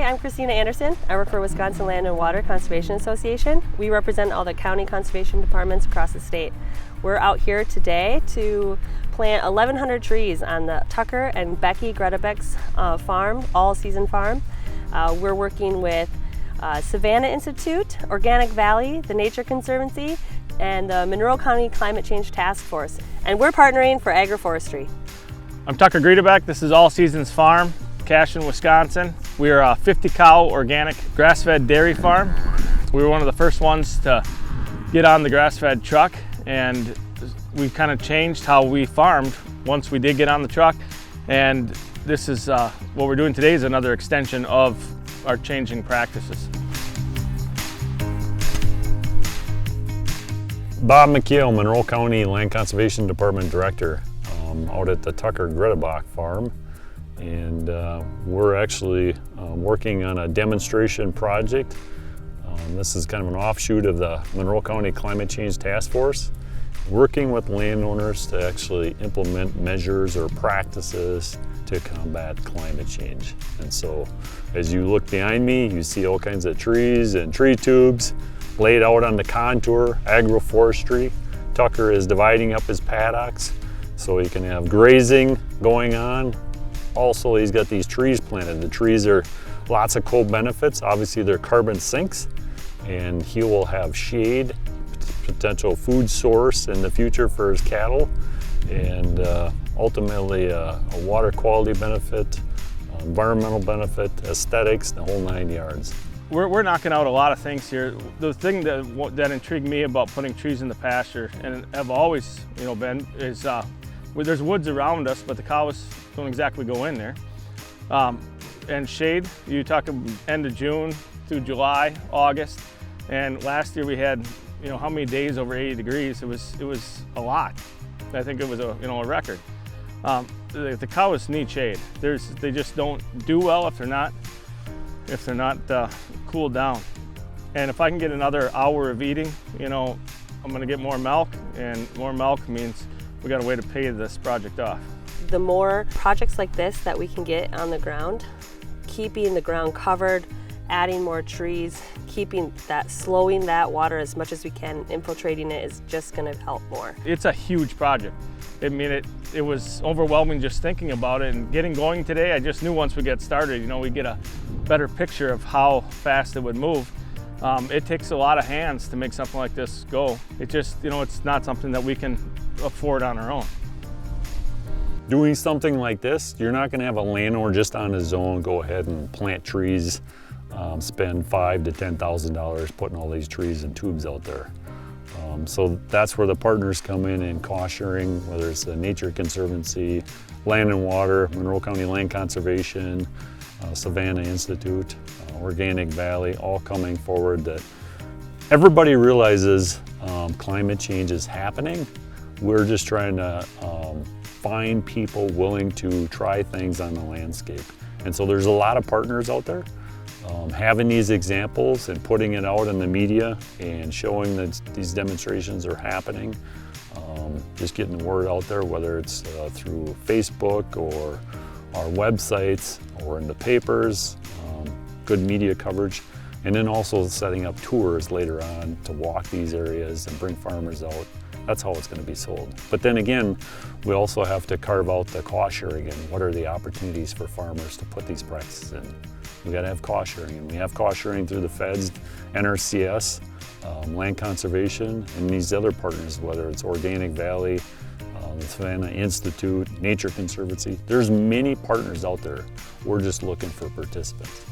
I'm Christina Anderson. I work for Wisconsin Land and Water Conservation Association. We represent all the county conservation departments across the state. We're out here today to plant 1,100 trees on the Tucker and Becky Gredebeck's farm, all-season farm. We're working with Savannah Institute, Organic Valley, the Nature Conservancy, and the Monroe County Climate Change Task Force. And we're partnering for agroforestry. I'm Tucker Gredebeck. This is All Seasons Farm, Cashin, Wisconsin. We are a 50-cow organic grass-fed dairy farm. We were one of the first ones to get on the grass-fed truck, and we kind of changed how we farmed once we did get on the truck. And this is what we're doing today is another extension of our changing practices. Bob McHale, Monroe County Land Conservation Department Director, out at the Tucker Gredebeck farm. And we're actually working on a demonstration project. This is kind of an offshoot of the Monroe County Climate Change Task Force, working with landowners to actually implement measures or practices to combat climate change. And so as you look behind me, you see all kinds of trees and tree tubes laid out on the contour, agroforestry. Tucker is dividing up his paddocks so he can have grazing going on. Also, he's got these trees planted. The trees are lots of co-benefits. Obviously, they're carbon sinks, and he will have shade, potential food source in the future for his cattle, and ultimately a water quality benefit, environmental benefit, aesthetics, the whole 9 yards. We're knocking out a lot of things here. The thing that intrigued me about putting trees in the pasture, and have always been, is there's woods around us, but the cows don't exactly go in there. And shade, you talk end of June through July, August, and last year we had, how many days over 80 degrees? It was a lot. I think it was a record. The cows need shade. They just don't do well if they're not cooled down. And if I can get another hour of eating, I'm gonna get more milk, and more milk means we got a way to pay this project off. The more projects like this that we can get on the ground, keeping the ground covered, adding more trees, slowing that water as much as we can, infiltrating it is just gonna help more. It's a huge project. I mean, it was overwhelming just thinking about it, and getting going today, I just knew once we get started, we get a better picture of how fast it would move. It takes a lot of hands to make something like this go. It just, it's not something that we can afford on our own. Doing something like this, you're not going to have a landowner just on his own go ahead and plant trees, spend $5,000 to $10,000 putting all these trees and tubes out there. So that's where the partners come in cost sharing, whether it's the Nature Conservancy, Land and Water, Monroe County Land Conservation, Savannah Institute, Organic Valley, all coming forward that everybody realizes climate change is happening. We're just trying to find people willing to try things on the landscape. And so there's a lot of partners out there. Having these examples and putting it out in the media and showing that these demonstrations are happening, just getting the word out there, whether it's through Facebook or our websites or in the papers, good media coverage, and then also setting up tours later on to walk these areas and bring farmers out. That's how it's going to be sold. But then again, we also have to carve out the cost sharing and what are the opportunities for farmers to put these practices in. We got to have cost sharing, and we have cost sharing through the feds, NRCS, Land Conservation, and these other partners, whether it's Organic Valley, the Savannah Institute, Nature Conservancy. There's many partners out there. We're just looking for participants.